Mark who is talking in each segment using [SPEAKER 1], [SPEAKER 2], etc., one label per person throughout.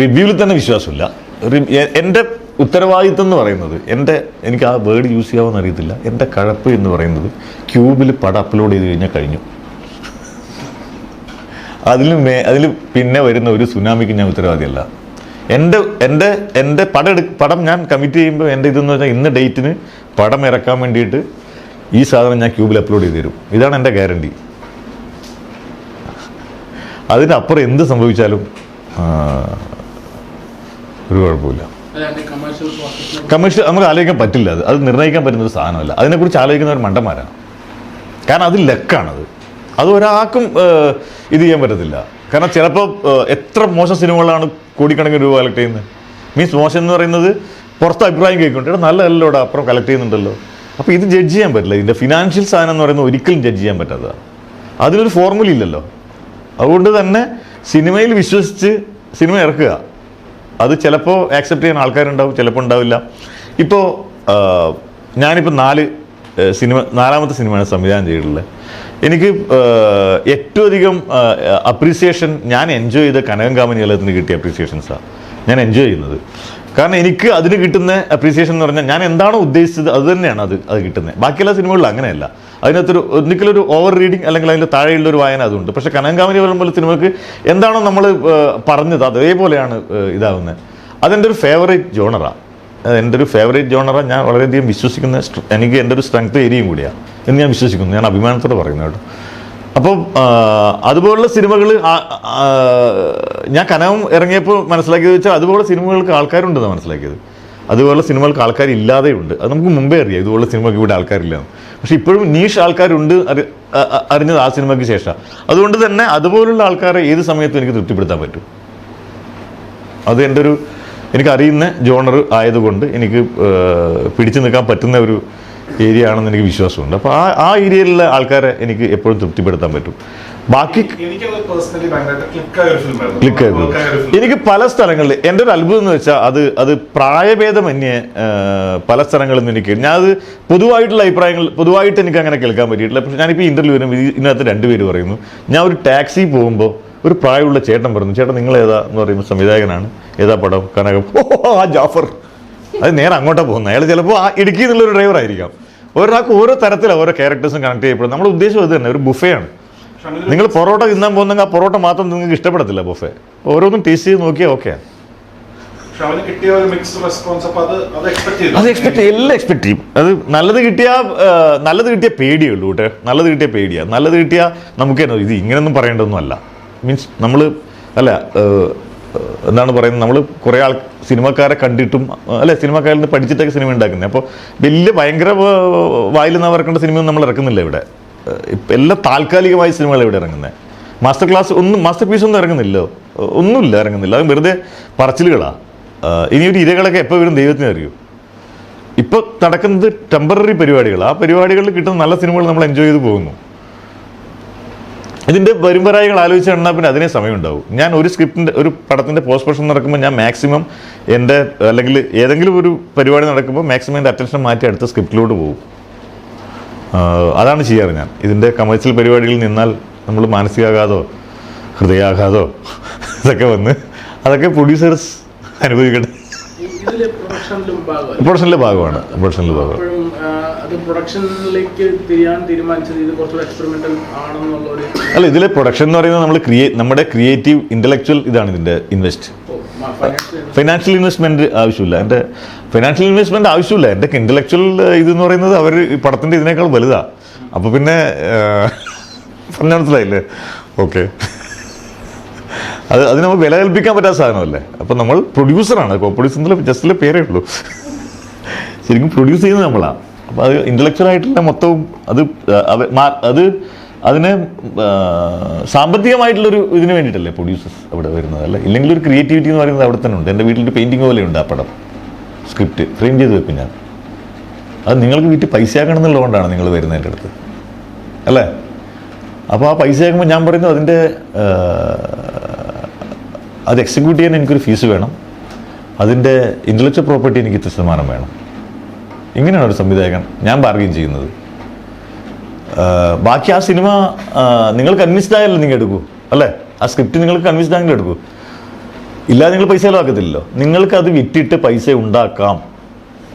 [SPEAKER 1] റിവ്യൂവിൽ തന്നെ വിശ്വാസമില്ല. എൻ്റെ ഉത്തരവാദിത്വം എന്ന് പറയുന്നത് എനിക്ക് ആ വേർഡ് യൂസ് ചെയ്യാമെന്ന് അറിയത്തില്ല. എൻ്റെ കഴപ്പ് എന്ന് പറയുന്നത് ക്യൂബിൽ പടം അപ്ലോഡ് ചെയ്ത് കഴിഞ്ഞാൽ കഴിഞ്ഞു. അതിൽ പിന്നെ വരുന്ന ഒരു സുനാമിക്ക് ഞാൻ ഉത്തരവാദിയല്ല. എൻ്റെ പടം ഞാൻ കമ്മിറ്റ് ചെയ്യുമ്പോൾ എൻ്റെ ഇതെന്ന് വെച്ചാൽ ഇന്ന് ഡേറ്റിന് പടം ഇറക്കാൻ വേണ്ടിയിട്ട് ഈ സാധനം ഞാൻ ക്യൂബിൽ അപ്ലോഡ് ചെയ്ത് തരും. ഇതാണ് എൻ്റെ ഗ്യാരണ്ടി. അതിനപ്പുറം എന്ത് സംഭവിച്ചാലും ഒരു കുഴപ്പമില്ല. കമേഴ്ഷ്യൽ നമുക്ക് ആലോചിക്കാൻ പറ്റില്ല. അത് നിർണ്ണയിക്കാൻ പറ്റുന്നൊരു സാധനമല്ല. അതിനെക്കുറിച്ച് ആലോചിക്കുന്നവർ മണ്ടന്മാരാണ്. കാരണം അത് ലക്കാണത്. അത് ഒരാൾക്കും ഇത് ചെയ്യാൻ പറ്റത്തില്ല. കാരണം ചിലപ്പോൾ എത്ര മോശം സിനിമകളാണ് കോടിക്കണക്കിന് രൂപ കളക്ട് ചെയ്യുന്നത്. മീൻസ് മോശം എന്ന് പറയുന്നത് പുറത്ത് അഭിപ്രായം കേൾക്കുന്നുണ്ട്. ഇവിടെ നല്ലതല്ലോ അപ്പുറം കളക്ട് ചെയ്യുന്നുണ്ടല്ലോ. അപ്പോൾ ഇത് ജഡ്ജ് ചെയ്യാൻ പറ്റില്ല. ഇതിൻ്റെ ഫിനാൻഷ്യൽ സാധനം എന്ന് പറയുന്നത് ഒരിക്കലും ജഡ്ജ് ചെയ്യാൻ പറ്റാത്തതാണ്. അതിനൊരു ഫോർമുല ഇല്ലല്ലോ. അതുകൊണ്ട് തന്നെ സിനിമയിൽ വിശ്വസിച്ച് സിനിമ ഇറക്കുക. അത് ചിലപ്പോൾ ആക്സെപ്റ്റ് ചെയ്യാൻ ആൾക്കാരുണ്ടാവും, ചിലപ്പോൾ ഉണ്ടാവില്ല. ഇപ്പോൾ ഞാനിപ്പോൾ നാലാമത്തെ സിനിമയാണ് സംവിധാനം ചെയ്തിട്ടുള്ളത്. എനിക്ക് ഏറ്റവും അധികം അപ്രീസിയേഷൻ ഞാൻ എൻജോയ് ചെയ്ത കനകം കാമനി കലത്തിന് കിട്ടിയ അപ്രീസിയേഷൻസാണ് ഞാൻ എൻജോയ് ചെയ്യുന്നത്. കാരണം എനിക്ക് അതിന് കിട്ടുന്ന അപ്രീസിയേഷൻ എന്ന് പറഞ്ഞാൽ ഞാൻ എന്താണോ ഉദ്ദേശിച്ചത് അത് തന്നെയാണ് അത് കിട്ടുന്നത്. ബാക്കിയുള്ള സിനിമകളിൽ അങ്ങനെയല്ല. ഒരിക്കലൊരു ഓവർ റീഡിങ് അല്ലെങ്കിൽ അതിൻ്റെ താഴെയുള്ളൊരു വായന അതുണ്ട്. പക്ഷേ കനകം കാമനി പോലെ സിനിമയ്ക്ക് എന്താണോ നമ്മൾ പറഞ്ഞത് അതേപോലെയാണ് ഇതാവുന്നത്. അതെൻ്റെ ഒരു ഫേവറേറ്റ് ജോണറാണ്. ഞാൻ വളരെയധികം വിശ്വസിക്കുന്ന, എനിക്ക് എൻ്റെ ഒരു സ്ട്രെങ്ത് ഏരിയയും കൂടിയാണ് എന്ന് ഞാൻ വിശ്വസിക്കുന്നു. ഞാൻ അഭിമാനത്തോടെ പറയുന്നു കേട്ടോ. അപ്പം അതുപോലുള്ള സിനിമകൾ ഞാൻ കനകം ഇറങ്ങിയപ്പോൾ മനസ്സിലാക്കിയത് വെച്ചാൽ അതുപോലെ സിനിമകൾക്ക് ആൾക്കാരുണ്ടെന്നാണ് മനസ്സിലാക്കിയത്. അതുപോലുള്ള സിനിമകൾക്ക് ആൾക്കാരില്ലാതെയുണ്ട്. അത് നമുക്ക് മുമ്പേ അറിയാം ഇതുപോലുള്ള സിനിമയ്ക്ക് ഇവിടെ ആൾക്കാരില്ല. പക്ഷെ ഇപ്പോഴും നീഷ് ആൾക്കാരുണ്ട് അറിഞ്ഞത് ആ സിനിമയ്ക്ക് ശേഷം. അതുകൊണ്ട് തന്നെ അതുപോലുള്ള ആൾക്കാരെ ഏത് സമയത്തും എനിക്ക് തൃപ്തിപ്പെടുത്താൻ പറ്റും. അത് എൻ്റെ എനിക്കറിയുന്ന ജോണർ ആയതുകൊണ്ട് എനിക്ക് പിടിച്ചു നിൽക്കാൻ പറ്റുന്ന ഒരു ഏരിയ ആണെന്ന് എനിക്ക് വിശ്വാസമുണ്ട്. അപ്പോൾ ആ ഏരിയയിലുള്ള ആൾക്കാരെ എനിക്ക് എപ്പോഴും തൃപ്തിപ്പെടുത്താൻ പറ്റും. ബാക്കി ക്ലിക്കായിരുന്നു എനിക്ക് പല സ്ഥലങ്ങളിൽ. എൻ്റെ ഒരു അത്ഭുതം എന്ന് വെച്ചാൽ അത് പ്രായഭേദമന്യേ പല സ്ഥലങ്ങളിൽ നിന്ന് എനിക്ക് ഞാനത് പൊതുവായിട്ടുള്ള അഭിപ്രായങ്ങൾ പൊതുവായിട്ട് എനിക്ക് അങ്ങനെ കേൾക്കാൻ പറ്റിയിട്ടില്ല. പക്ഷേ ഞാനിപ്പോൾ ഇന്റർവ്യൂ വരുമ്പോൾ ഇതിനകത്ത് രണ്ടുപേര് പറയുന്നു. ഞാൻ ഒരു ടാക്സി പോകുമ്പോൾ ഒരു പ്രായമുള്ള ചേട്ടൻ പറഞ്ഞു, ചേട്ടൻ നിങ്ങൾ ഏതാ എന്ന് പറയുമ്പോൾ സംവിധായകനാണ്. ഏതാ പടം? കനകം. ആ ജാഫർ. അത് നേരെ അങ്ങോട്ടാണ് പോകുന്നത്. അയാൾ ചിലപ്പോൾ ആ ഇടുക്കി എന്നുള്ളൊരു ഡ്രൈവർ ആയിരിക്കാം. ഒരാൾക്ക് ഓരോ തരത്തിലാണ് ഓരോ ക്യാരക്ടേഴ്സും കണക്ട് ചെയ്യപ്പെടും. നമ്മുടെ ഉദ്ദേശം അത് തന്നെ, ഒരു ബുഫയാണ്. നിങ്ങൾ പൊറോട്ട തിന്നാൻ പോകുന്നെങ്കിൽ ആ പൊറോട്ട മാത്രം നിങ്ങൾക്ക് ഇഷ്ടപ്പെടത്തില്ല. ബുഫെ ഓരോന്നും ടേസ്റ്റ് ചെയ്ത് നോക്കിയാൽ ഓക്കെ. എല്ലാം എക്സ്പെക്ട് ചെയ്യും. അത് നല്ലത് കിട്ടിയ പേടിയുള്ളൂ കേട്ടോ. നല്ലത് കിട്ടിയാൽ നമുക്ക് ഇത് ഇങ്ങനെയൊന്നും പറയേണ്ടതൊന്നും അല്ല. മീൻസ് നമ്മൾ എന്താണ് പറയുന്നത്, നമ്മൾ കുറേ സിനിമക്കാരെ കണ്ടിട്ടും സിനിമക്കാരിൽ നിന്ന് പഠിച്ചിട്ടൊക്കെ സിനിമ ഉണ്ടാക്കുന്നത്. അപ്പോൾ ഭയങ്കര വായിൽ നിന്ന് ഇറക്കേണ്ട സിനിമയൊന്നും നമ്മൾ ഇറക്കുന്നില്ല ഇവിടെ. എല്ലാം താൽക്കാലികമായ സിനിമകൾ ഇവിടെ ഇറങ്ങുന്നത്. മാസ്റ്റർ പീസ് ഒന്നും ഇറങ്ങുന്നില്ല. അത് വെറുതെ പറച്ചിലുകളാണ്. ഇനിയൊരു ഇരകളൊക്കെ എപ്പോൾ വരും ദൈവത്തിന് അറിയൂ. ഇപ്പോൾ നടക്കുന്നത് ടെമ്പററി പരിപാടികൾ. ആ പരിപാടികളിൽ കിട്ടുന്ന നല്ല സിനിമകൾ നമ്മൾ എൻജോയ് ചെയ്ത് പോകുന്നു. ഇതിൻ്റെ വരുംവരായികൾ ആലോചിച്ച് കണ്ടാൽ പിന്നെ അതിനെ സമയമുണ്ടാവും. ഞാൻ ഒരു പടത്തിൻ്റെ പോസ്റ്റ് പ്രൊഡക്ഷൻ നടക്കുമ്പോൾ ഞാൻ മാക്സിമം അല്ലെങ്കിൽ ഏതെങ്കിലും ഒരു പരിപാടി നടക്കുമ്പോൾ മാക്സിമം എൻ്റെ അറ്റൻഷൻ മാറ്റി അടുത്ത സ്ക്രിപ്റ്റിലോട്ട് പോകും. അതാണ് ചെയ്യാറ് ഞാൻ. ഇതിൻ്റെ കമേഴ്ഷ്യൽ പരിപാടികളിൽ നിന്നാൽ നമ്മൾ മാനസികാഘാതോ ഹൃദയാഘാതോ അതൊക്കെ പ്രൊഡ്യൂസേഴ്സ് അനുഭവിക്കട്ടെ. പ്രൊഡക്ഷനിലെ ഭാഗമാണ്. അല്ല, ഇതിലെ പ്രൊഡക്ഷൻ എന്ന് പറയുന്നത് നമ്മുടെ ക്രിയേറ്റീവ് ഇന്റലക്ച്വൽ ഇതാണ് ഇതിന്റെ ഇൻവെസ്റ്റ്. ഫൈനാൻഷ്യൽ ഇൻവെസ്റ്റ്മെന്റ് ആവശ്യമില്ല. എൻ്റെ ഫൈനാൻഷ്യൽ ഇൻവെസ്റ്റ്മെന്റ് ആവശ്യമില്ല. എൻ്റെ ഇന്റലക്ച്വൽ ഇതെന്ന് പറയുന്നത് അവർ പടത്തിന്റെ ഇതിനേക്കാൾ വലുതാ. അപ്പൊ പിന്നെ പറഞ്ഞ മനസ്സിലായില്ലേ? ഓക്കെ, അത് നമ്മൾ വില കൽപ്പിക്കാൻ പറ്റാത്ത സാധനമല്ലേ. അപ്പം നമ്മൾ പ്രൊഡ്യൂസറാണ്. പ്രൊഡ്യൂസറിൻ്റെ ജസ്റ്റിലെ പേരേ ഉള്ളൂ. ശരിക്കും പ്രൊഡ്യൂസ് ചെയ്യുന്നത് നമ്മളാണ്. അപ്പോൾ അത് ഇൻ്റലക്ച്വൽ ആയിട്ടുള്ള മൊത്തവും അതിന് സാമ്പത്തികമായിട്ടുള്ളൊരു ഇതിന് വേണ്ടിയിട്ടല്ലേ പ്രൊഡ്യൂസേഴ്സ് അവിടെ വരുന്നത്. അല്ല, ഇല്ലെങ്കിൽ ഒരു ക്രിയേറ്റിവിറ്റി എന്ന് പറയുന്നത് അവിടെ തന്നെ ഉണ്ട്. എൻ്റെ വീട്ടിലൊരു പെയിൻറ്റിങ് പോലെയുണ്ട് ആ പടം. സ്ക്രിപ്റ്റ് ഫ്രെയിം ചെയ്ത് വെക്കും ഞാൻ. അത് നിങ്ങൾക്ക് വീട്ടിൽ പൈസ ആക്കണം എന്നുള്ളതുകൊണ്ടാണ് നിങ്ങൾ വരുന്നത് എൻ്റെ അടുത്ത്, അല്ലേ? അപ്പോൾ ആ പൈസ ആക്കുമ്പോൾ ഞാൻ പറയുന്നത് അത് എക്സിക്യൂട്ട് ചെയ്യാൻ എനിക്കൊരു ഫീസ് വേണം. അതിൻ്റെ ഇൻ്റലക്ച്വൽ പ്രോപ്പർട്ടി എനിക്ക് 3% വേണം. ഇങ്ങനെയാണ് ഒരു സംവിധായകൻ ഞാൻ ബാർഗെയിൻ ചെയ്യുന്നത്. ബാക്കി ആ സിനിമ നിങ്ങൾ കൺവിൻസ്ഡ് ആയല്ലോ നിങ്ങൾ എടുക്കൂ, അല്ലേ? ആ സ്ക്രിപ്റ്റ് നിങ്ങൾക്ക് കൺവിൻസ്ഡ് ആണെങ്കിൽ എടുക്കൂ. ഇല്ലാതെ നിങ്ങൾ പൈസ ചിലവാക്കത്തില്ലല്ലോ. നിങ്ങൾക്കത് വിറ്റിട്ട് പൈസ ഉണ്ടാക്കാം,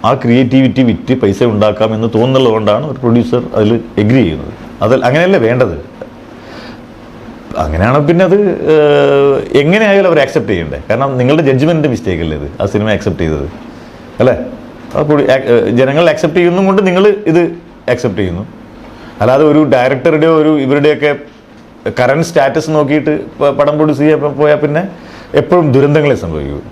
[SPEAKER 1] ആ ക്രിയേറ്റിവിറ്റി വിറ്റ് പൈസ ഉണ്ടാക്കാം എന്ന് തോന്നുന്നത് കൊണ്ടാണ് ഒരു പ്രൊഡ്യൂസർ അതിൽ എഗ്രി ചെയ്യുന്നത്. അങ്ങനെയല്ലേ വേണ്ടത്. അങ്ങനെയാണ് പിന്നെ അത് എങ്ങനെയായാലും അവർ ആക്സെപ്റ്റ് ചെയ്യണ്ടേ. കാരണം നിങ്ങളുടെ ജഡ്ജ്മെൻറ്റിൻ്റെ മിസ്റ്റേക്ക് അല്ലേ ഇത്, ആ സിനിമ ആക്സെപ്റ്റ് ചെയ്തത് അല്ലേ. ജനങ്ങൾ ആക്സെപ്റ്റ് ചെയ്യുന്നതും കൊണ്ട് നിങ്ങൾ ഇത് ആക്സെപ്റ്റ് ചെയ്യുന്നു. അല്ലാതെ ഒരു ഡയറക്ടറുടെയോ ഇവരുടെയൊക്കെ കറണ്ട് സ്റ്റാറ്റസ് നോക്കിയിട്ട് പടം പ്രൊഡ്യൂസ് ചെയ്യാൻ പോയാൽ പിന്നെ എപ്പോഴും ദുരന്തങ്ങളെ സംഭവിക്കും.